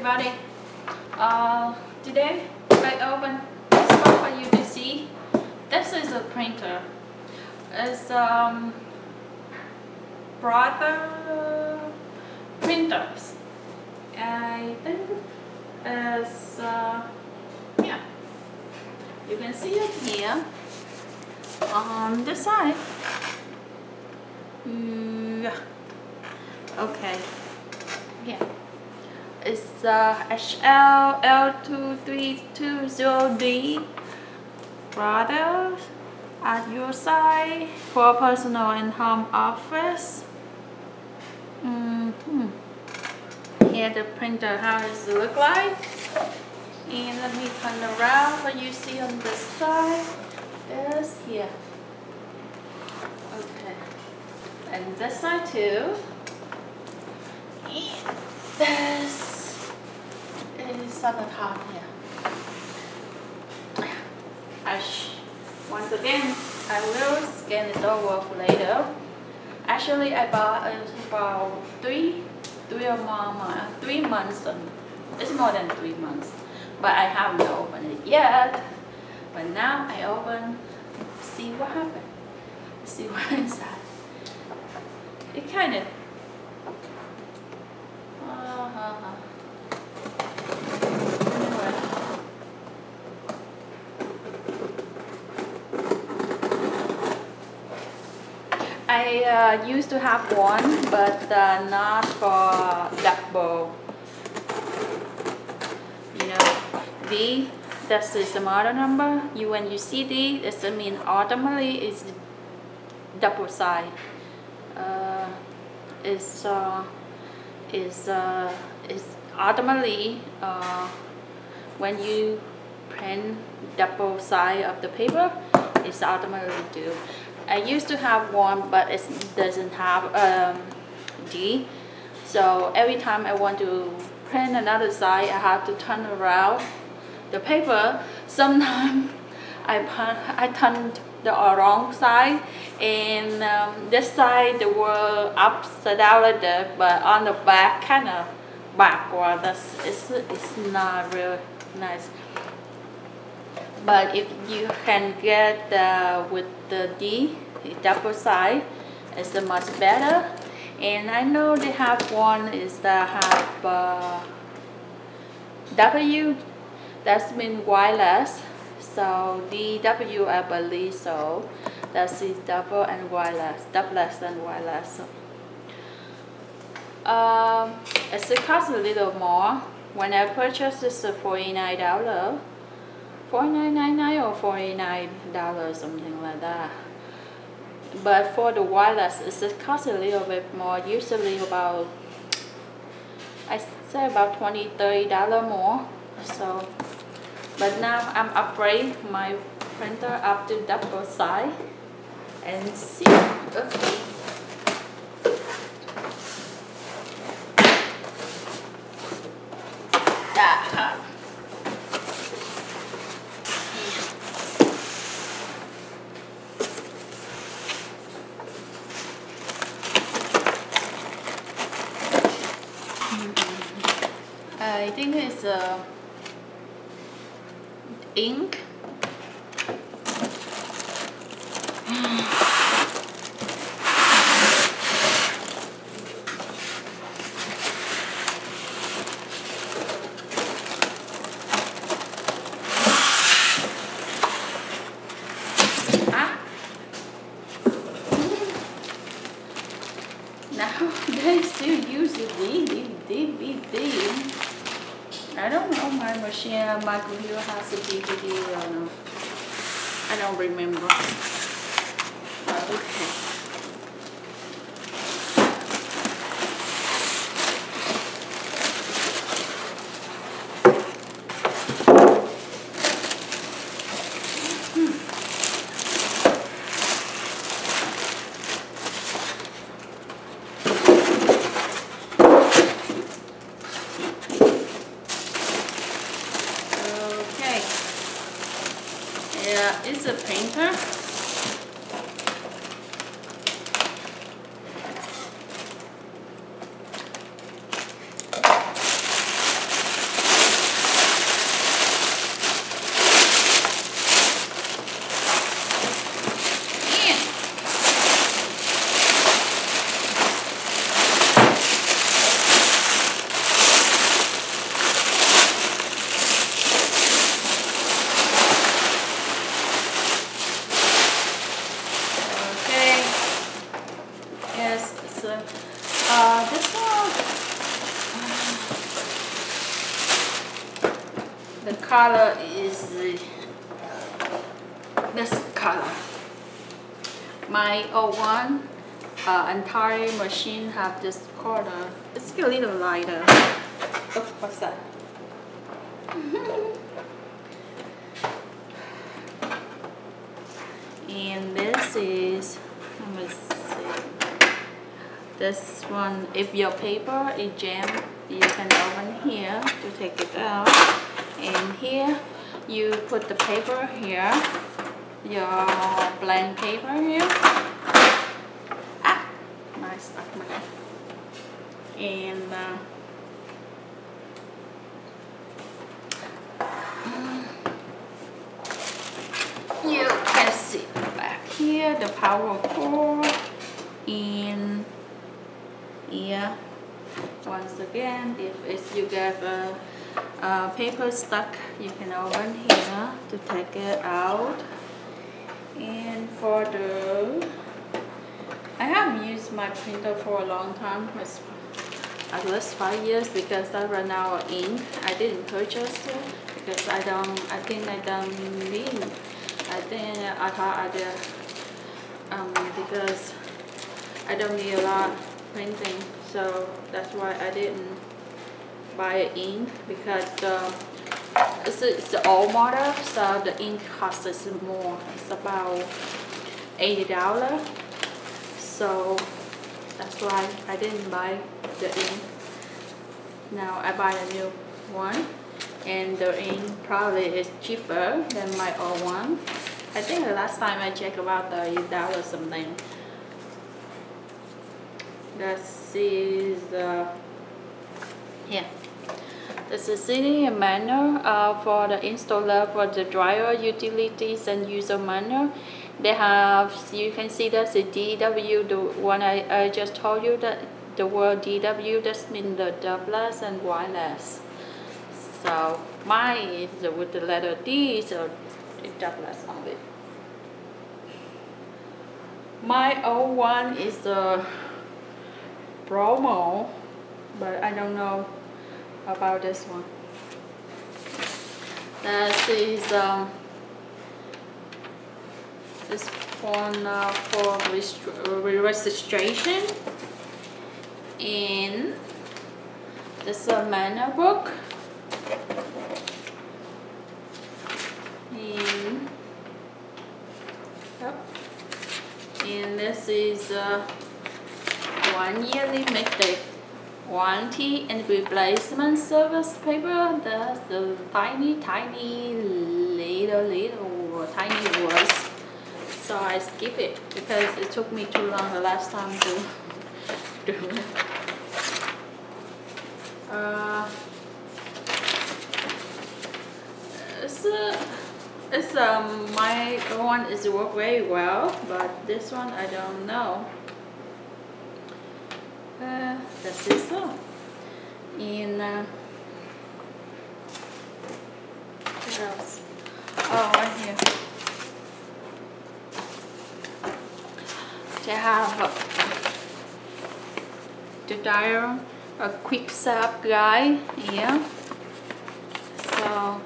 everybody. Today I open this one for you to see. This is a printer. It's Brother printers. I think it's yeah. You can see it here on this side. Yeah. Okay. Yeah. It's HL-L2320D Brothers at your side for personal and home office. Here the printer, how does it look like? And let me turn around for you see on this side. There's here. Okay. And this side too. And this is on the top here. Once again, I will scan it over for later. Actually, I bought it about 3 months. It's more than 3 months, but I haven't opened it yet. But now I open, see what happened. See what's inside. It kind of. I used to have one, but not for double. You know, D, this is the model number. When you see D, this means automatically it's double side. It's automatically when you print double side of the paper, it's automatically do. I used to have one, but it doesn't have D. So every time I want to print another side, I have to turn around the paper. Sometimes I turned the wrong side, and this side the word upside down like that, but on the back kind of backward. It's not real nice. But if you can get with the D double side, it's much better. And I know they have one is that have W, that's mean wireless. So DW I believe so. That's is double and wireless, doubleless and wireless. It costs a little more. When I purchased this $49. $49.99 or $49, something like that. But for the wireless, it costs a little bit more. Usually about, I say about $20–30 more. So, but now I'm upgrade my printer up to double side and see. Okay. I think it's ink. Now they still use the DVD. I don't know my machine, my computer has a DVD or no. I don't remember. Okay. Yeah, it's a printer. color is this color. My old one, entire machine have this color. It's a little lighter. Oh, what's that? And this is, let me see. This one, if your paper is jammed, you can open here to take it out. And here, you put the paper here, your blank paper here. Ah, I stuck my. And you can see back here the power cord. And yeah, once again, if you get paper stuck, you can open here to take it out. And for the, I haven't used my printer for a long time. It's at least 5 years because I ran out of ink. I didn't purchase it because I think I don't need. I thought I did because I don't need a lot printing, so that's why I didn't buy ink, because it's the old model, so the ink cost is more. It's about $80, so that's why I didn't buy the ink. Now I buy a new one, and the ink probably is cheaper than my old one. I think the last time I checked about $30 something. This is yeah. This is CD manual for the installer for the driver, utilities, and user manual. They have, you can see that's the DW, the one I just told you, that the word DW, that means the dubless and wireless. So mine is with the letter D, so it's dubless only. My old one is the promo, but I don't know about this one. This is this one for registration, and this is a manual book, and yep. And this is 1 year limited warranty and replacement service paper. That's the tiny little tiny words. So I skip it because it took me too long the last time to do it. My one is work very well, but this one I don't know. That's it. In what else? Oh, right here. They have the dial, a quick setup guide here. So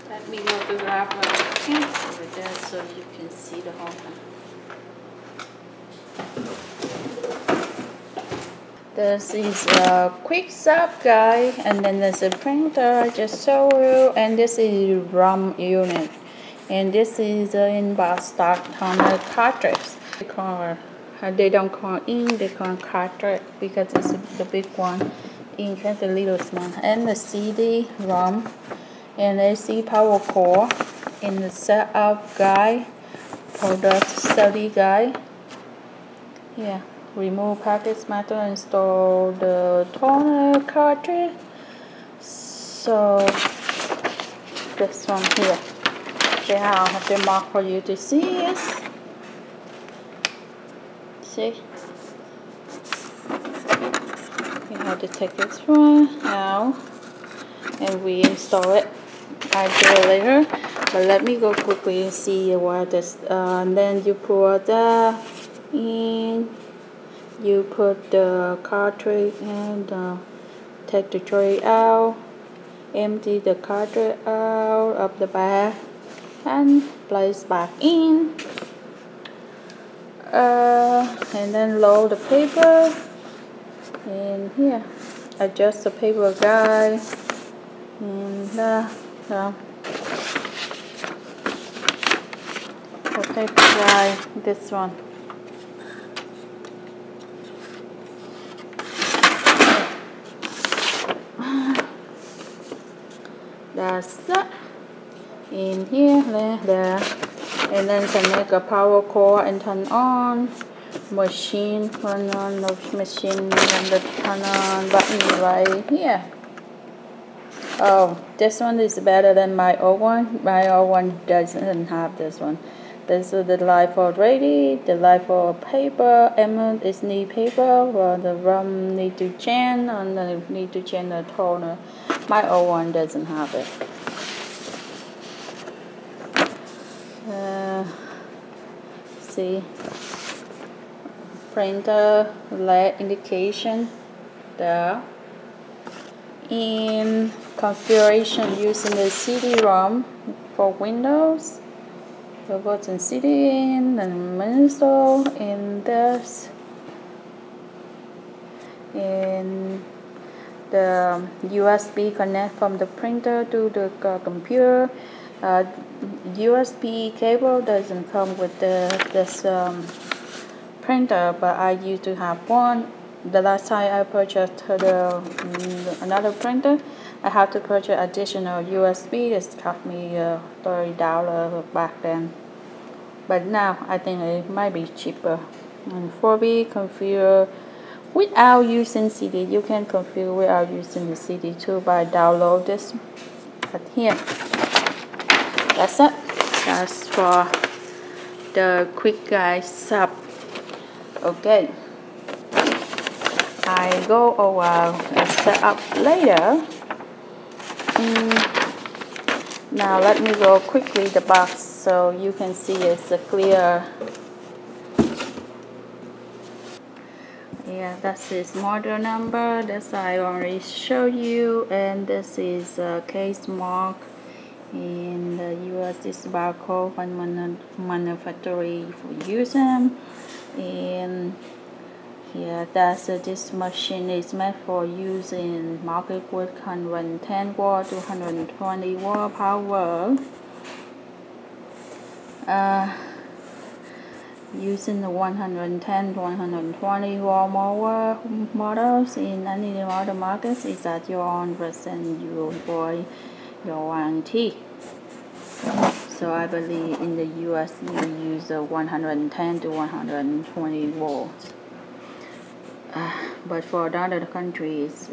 let me go to grab a pencil over there so you can see the whole thing. This is a quick setup guide, and then there's a printer I just showed you, and this is ROM unit, and this is in stock toner cartridge. They don't call ink, they call cartridge because it's the big one. Ink has a little small, and the CD ROM, and AC power cord, and the setup guide, product study guide. Yeah. Remove package matter, install the toner cartridge. So this one here, they have the mark for you to see. Yes, see, you have to take this one out and reinstall it. I'll do it later, but let me go quickly and see what this. And then you pour that in. You put the cartridge and take the tray out, empty the cartridge out of the bag and place back in, and then load the paper in here. Adjust the paper guide and the paper guide, this one. That's it. In here, there, and then connect a power cord and turn on. Machine, turn on the machine, and the turn on button right here. Oh, this one is better than my old one. My old one doesn't have this one. This is the LiFePO ready. The LiFePO paper, emerald is need paper. Well, the rum need to change, and the need to change the toner. My old one doesn't have it. See, printer LED indication there. In configuration using the CD-ROM for Windows, the button CD in and install in this, in the USB connect from the printer to the computer. USB cable doesn't come with this printer, but I used to have one. The last time I purchased another printer, I had to purchase additional USB. It cost me $30 back then, but now I think it might be cheaper. And 4B configure without using CD. You can configure without using the CD too by download this right here. That's it. That's for the quick guide sub. Okay, I go over and set up later. Now let me go quickly the box so you can see it's a clear. Yeah, that's his model number. This I already showed you, and this is a case mark. In the US, this barcode from manufacturer for using. And here, this machine is meant for using market with 110 watt to 120 watt power. Using the 110 to 120 watt mower models in any other markets is at your own percent you avoid your warranty. So I believe in the US you use 110 to 120 volts. But for other countries,